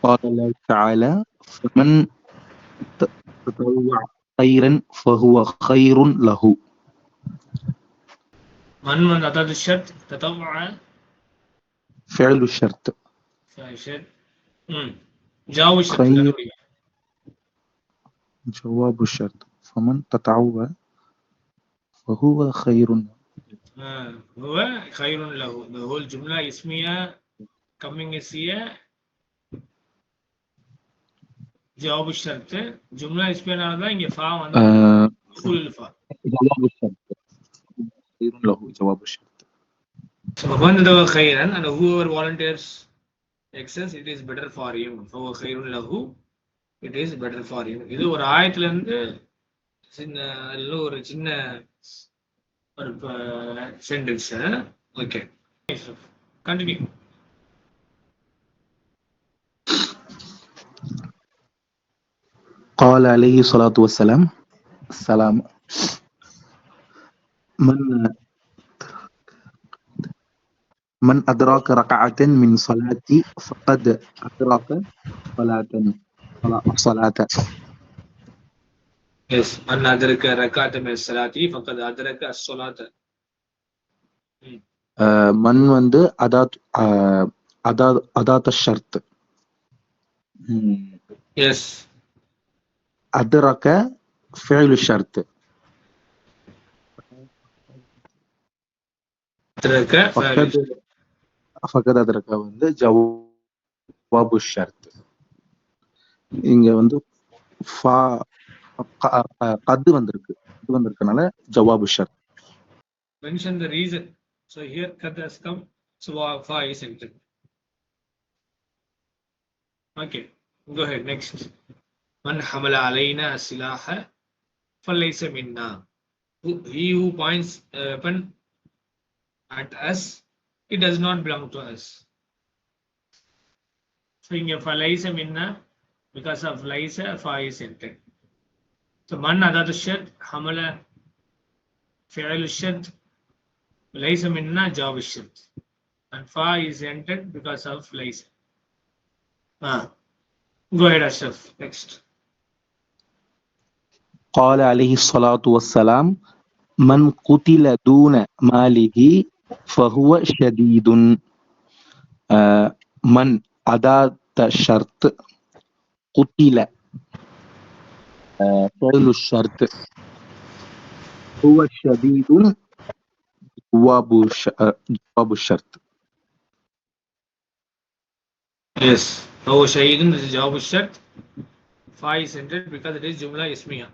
قال الله تعالى فمن تطوع خيرا فهو خير له. من أداة الشرط تطوع فعل الشرط شرط جواب الشرط خير جواب الشرط فمن تطوع فهو خير. هو خير له. The whole جملة اسمية coming is here. جواب الشرط جملة اسمية தான் இங்க ஃபா வந்து مفعول الفا. جواب الشرط خير له جواب الشرط. So فمن تطوع خيرا and whoever volunteers excess it is better for him. فهو خير له it is better for him. இது ஒரு ஆயத்துல இருந்து ஒரு சின்ன ஒரு சென்டென்ஸ். Okay continue. قال عليه الصلاة والسلام السلام من أدرك ركعة من صلاة فقد أدرك صلاة. Yes, من أدرك ركعة من الصلاة فقد أدرك الصلاة. من வந்து أداة الشرط. Yes. أدرك فعل الشرط. أدرك فقد أدرك வந்து جواب الشرط. இங்க வந்து قد வந்திருக்கனால جواب الشرط. Mention the reason. So here قد has come, so fa is entered. Okay, go ahead next. من حمل علينا السلاح فليس منا. He who points a weapon at us, it does not belong to us. So இங்க فليس منا because of ليس fa is entered. So من أداة الشرط حمل فعل الشرط ليس منا جواب الشرط and fa is entered because of ليس. Go ahead Ashraf next. قال عليه الصلاة والسلام من قتل دون ماله فهو شديد. من أداة الشرط قتل فعل الشرط هو شديد جواب الشرط. Yes, هو شهيد this is جواب الشرط. fa is entered because it is جملة اسمية.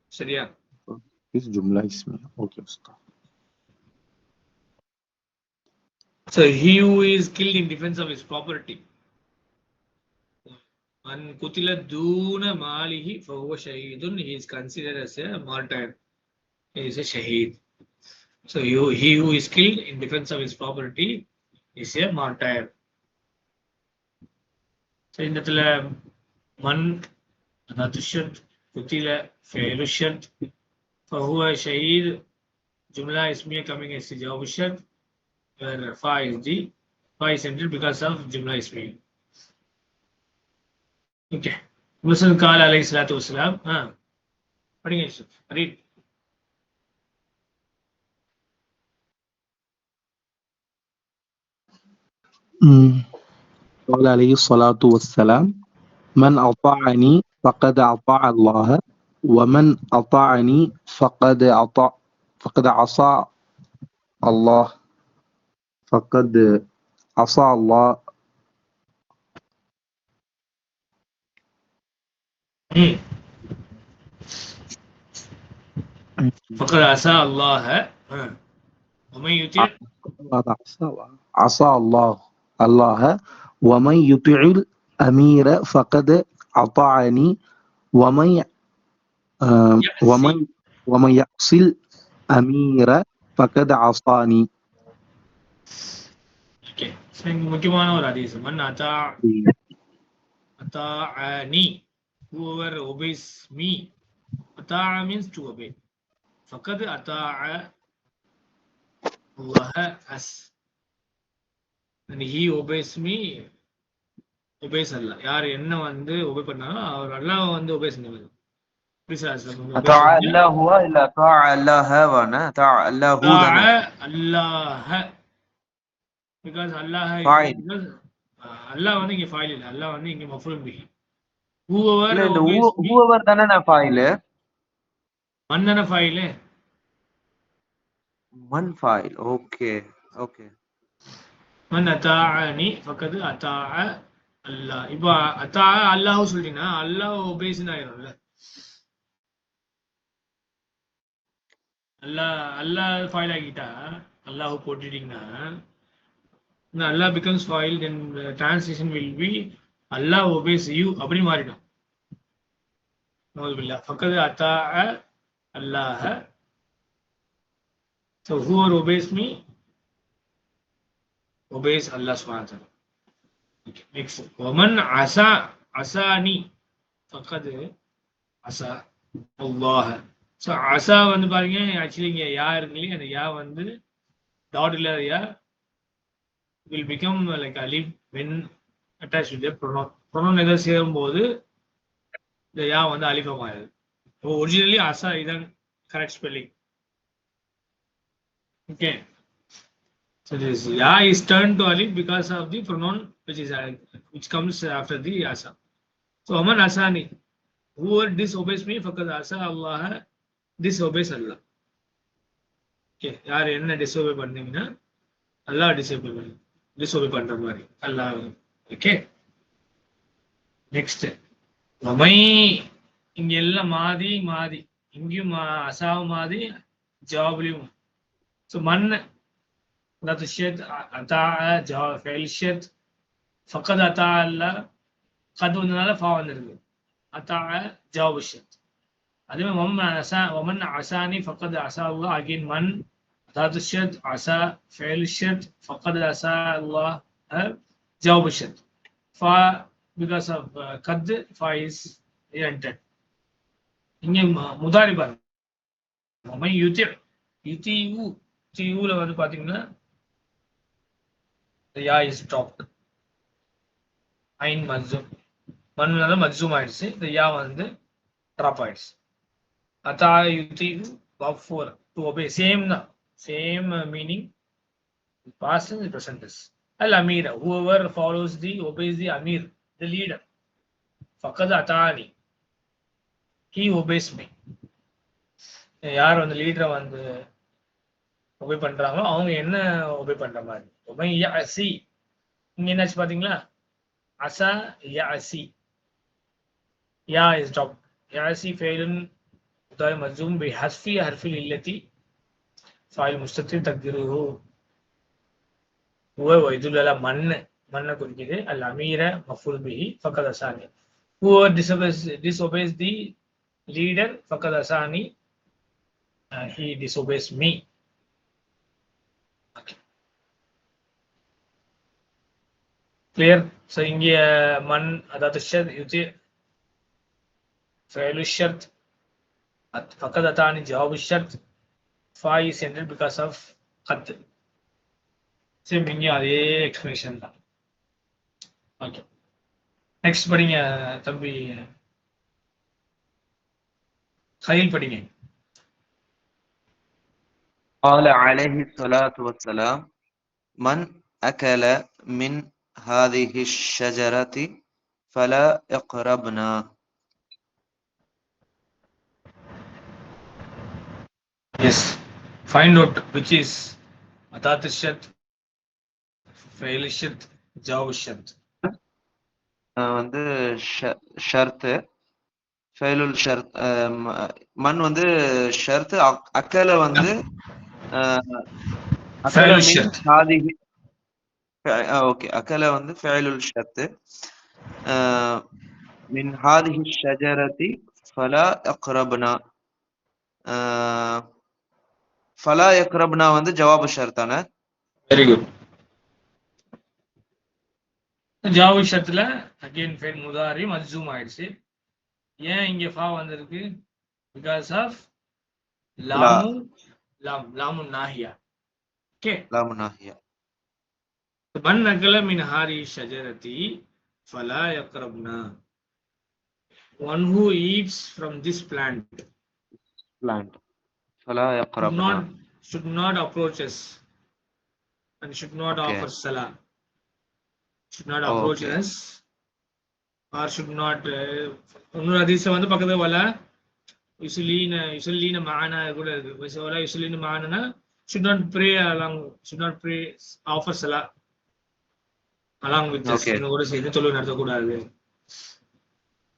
சரியா? This جملة اسمية. Okay. So he who is killed in defense of his property. من قتل دون ماله فهو شهيد. He is considered as a martyr. He is a shaheed. So he who is killed in defense of his property is a martyr. So இந்த இடத்துல மண் أداة الشرط قتل فعل الشرط فهو شهيد جملة اسمية coming as جواب الشرط where fa is entered because of جملة اسمية. Okay. Muslim قال عليه الصلاة والسلام. படிங்க read. قال عليه الصلاة والسلام من أطاعني فقد أطاع الله ومن أطاعني فقد عصى الله فقد عصى الله. فقد عصى الله ومن يطع عصى الله ومن يطع الأمير فقد أطاعني ومن يعصي الأمير فقد عصاني. Okay. முக்கியமான ஒரு ஹதீஸ். மன் அத்தாஅனி whoever obeys me. அத்தாஅ means to obey. ஃபகத் அத்தாஅ Allah us. And he obeys me, obeys அல்ல. யார் என்ன வந்து ஒபே பண்ணாலும் அவர் அல்லாஹ் வந்து ஒபே செஞ்சவர். ஒபே أطاع செஞ்சு الله هو إلا أطاع الله وانا أطاع الله هو دنا அல்லாஹ பிகாஸ் அல்லாஹ் فاعل அல்லாஹ் வந்து இங்க ஃபாயில் இல்லை, அல்லாஹ் வந்து இங்க மஃபூல் பிஹி. whoever இல்ல இந்த obeys me whoever தானே நான் ஃபாயில் மன்னன ஃபாயில் மன் ஃபாயில் ஓகே ஓகே மன் அத்தாஅனி ஃபக்கது அத்தாஅ அல்லாஹ். இப்போ அத்தாஅ அல்லாஹ் சொல்லிட்டீங்கன்னா அல்லாஹ் ஒபேஸ்ன்னு ஆயிரும்ல. அல்லாஹ் ஃபாயில் ஆகிட்டா அல்லாஹ் போட்டுட்டீங்கன்னா Allah becomes file, then the translation will be Allah obeys you அப்படி மாறிடும். நவுதுபில்லா ஃபக்கது அத்தாஅ Allah. So whoever obeys me obeys Allah subhanahu wa ta'ala. Okay, next. ومن عصاني فقد عصى الله. So அசா வந்து பாருங்க, actually இங்க யா இருக்குல்லையே, அந்த யா வந்து டாட் இல்லாத யா will become like alif when attached with the pronoun. pronoun ஏதாவது சேரும்போது இந்த யா வந்து அலிஃபா மாறுது. ஒரிஜினலி அசா இதான் correct spelling. Okay, so this ya is turned to alif because of the pronoun which comes after the asa. So aman asani, whoever disobeys me faqad asa Allah, disobeys Allah. Okay, யார் என்ன disobey பண்ணீங்கன்னா அல்லாஹ் disobey பண்ற மாதிரி அல்லாஹ். Okay, next. வமை இங்க எல்லாம் மாதி மாதி, இங்கேயும் அசாவு மாதி ஜவாப்லயும். ஸோ மண் அதாவது ஷெத் அத்தா ஜவாப் ஃபெயில் ஷெத் ஃபக்கத் அத்தா அல்ல கது வந்ததுனால ஃபா வந்துருக்கு. அத்தா ஜவாப் ஷெத். அதே மாதிரி ஒமன் அசானி ஃபக்கத் அசா அல்லாஹ். அகெயின் மண் அதாவது ஷெத் அசா ஃபெயில் ஷெத் ஃபக்கத் அசா அல்லாஹ் ஜவாப் ஷெத். ஃபா because of qad, fa is entered. இங்க முதாரி பாருங்க, மமை யுதி யுதிஉ யுதிஉல வந்து பாத்தீங்கன்னா the ya is dropped. ஐன் மஜ்சூம், மன்னுனால மஜ்சூம் ஆயிடுச்சு, இந்த யா வந்து டிராப் ஆயிடுச்சு. அத்தா யுதிஉ verb 4 to obey, சேம் தான், same meaning, past and present tense. al amira, whoever follows the obeys the amir, the leader. ஃபக்கது Athani, he obeys me. யார் வந்து லீடரை வந்து ஒபே பண்றாங்களோ அவங்க என்ன ஒபே பண்ற மாதிரி. ஒபை யஅசி, இங்க என்னாச்சு பாத்தீங்களா, அசா யஅசி, யா இஸ் ட்ராப். யஅசி ஃபெயிலுன் முதாரி மஜ்சூம் பி ஹஸ்ஃபி ஹர்ஃபில் இல்லதி ஃபாயில் முஸ்தத்திர் தக்திருஹு ஹுவ வ மன்ன குறிக்குது. அல் அமீர மஃபூல் பிஹி ஃபக்கத் அசானி. Whoever disobeys the leader faqad asani, he disobeys me. Okay. Clear? So inge man adat shart yuti fa'il shart faqad atani jawab shart, fa is ended because of qad. Same inge adhe explanation da. Okay, next படிங்க தம்பி கயில் படிங்க. قال عليه الصلاة والسلام من أكل من هذه الشجرة فلا يقربنا. Yes, find out which is adat shart, fa'il shart, jawab shart. வந்து ஷர்த்து ஃபெயிலுல் ஷர்த், மண் வந்து ஷர்த்து, அக்கல வந்து அக்கல means ஹாதிஹி. Okay, அக்கல வந்து ஃபெயிலுல் ஷர்த்து. மின் ஹாதிஹி ஷஜரதி ஃபலா யக்ரப்னா. ஃபலா யக்ரப்னா வந்து ஜவாபு ஷர்த்தானே. Very good. ஜவாபு ஷர்த்ல அகைன் ஃபெயில் முதாரி மஜ்சூம் ஆயிடுச்சு. ஏன் இங்க ஃபா வந்திருக்கு? பிகாஸ் ஆஃப் லாமு நாஹியா. ஓகே, லாமு நாஹியா. மன் அகல மின் Harry ஷஜரதி Falah யக்ரப்னா. One who eats from this plant plant. فلا should يقربنا. not approach us and should not Okay. offer salah. Should not approach Okay. us or should not. இன்னொரு ஹதீஸ்ல வந்து பக்கத்துல வல யுசல்லீன மானா கூட இருக்கு. வல யுசல்லீன மானா should not pray along, should not pray offer salah along with us. Okay. கூட சேர்ந்து தொழுகை நடத்தக்கூடாது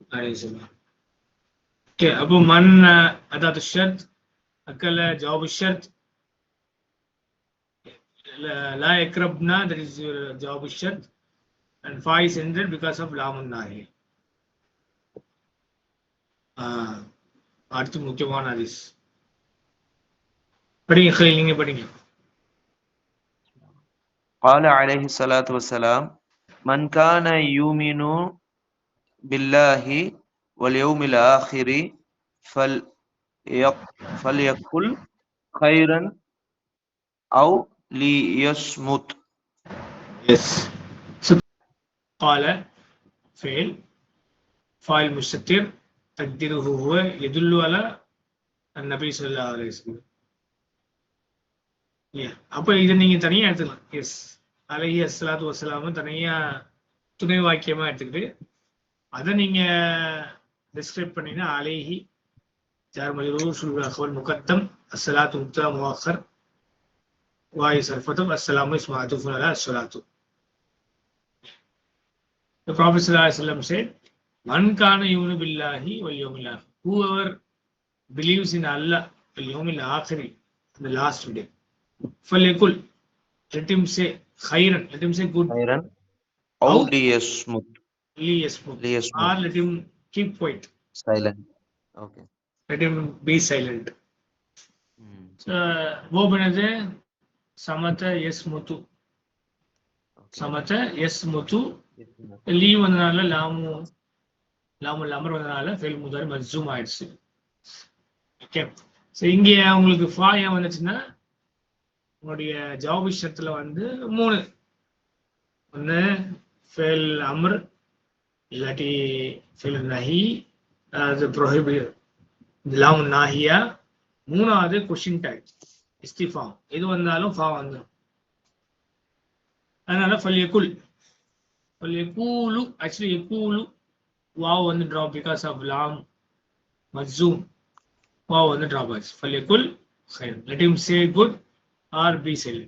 அப்படின்னு சொல்லலாம். ஓகே, அப்போ மண் அதாவது ஷர்த் அக்கல ஜவாபு ஷர்த் லா யக்ரப்னா, that is your ஜவாபு ஷர்த், and fa is ended because of lamun nahi. அடுத்து முக்கியமான ஹதீஸ் படிங்க, நீங்க படிங்க. قال عليه الصلاة والسلام من كان يؤمن بالله واليوم الآخر فليقل خيرا أو ليصمت. Yes. So قال فعل فاعل مستتر تقديره هو يدل على النبي صلى الله عليه وسلم. அப்ப இதை நீங்க தனியா எடுத்துக்கலாம். எஸ், அலைஹி அஸ்ஸலாத்து வஸ்ஸலாம் தனியா துணை வாக்கியமா எடுத்துக்கிட்டு அதை நீங்க டிஸ்கிரைப் பண்ணீங்கன்னா அலைஹி ஜார் மஜ்ரூர் ஷுல் அக்வல் முகத்தம் அஸ்ஸலாத்து முப்தா முஅக்கர் வாய் சர்ஃபத்தும் அஸ்ஸலாமு இஸ்மு அதுஃபுன் அலா அஸ்ஸலாத்து. The Prophet sallallahu alaihi wasallam said, man kana yu'minu billahi wal yawmil akhir, whoever believes in Allah wal yawmil akhir, the last day, falyakul, let him say khairan, let him say good, خيرا أو ليصمت. liyasmut, or let him keep quiet, silent. Okay. let him be silent. verb என்னது? சமத யஸ்முது, சமத யஸ்முது. Leave வந்தனால லாமுல் அமர் வந்தனால fail முதாரி மஜ்சூம் ஆயிடுச்சு. Okay, so இங்கே உங்களுக்கு ஃபா ஏன் வந்துச்சுன்னா உங்களுடைய ஜவாப் விஷயத்துல வந்து 3, ஒன்று ஃபெயில் அமர் இல்லாட்டி ஃபெயில் நஹி, அது ப்ரொஹிபிட் லாம் நாஹியா, 3வது கொஷின் டைப் இஸ்திஃபாம், எது வந்தாலும் ஃபா வந்துடும். அதனால ஃபல்யகுல் ஃபல்யகூலு, ஆக்சுவலி யகூலு வாவ் வந்து ட்ராப் பிகாஸ் ஆஃப் லாம் மஜ்சூம், வாவ் வந்து ட்ராப் ஆச்சு. ஃபல்யகுல் khayr, let him say good or be silent.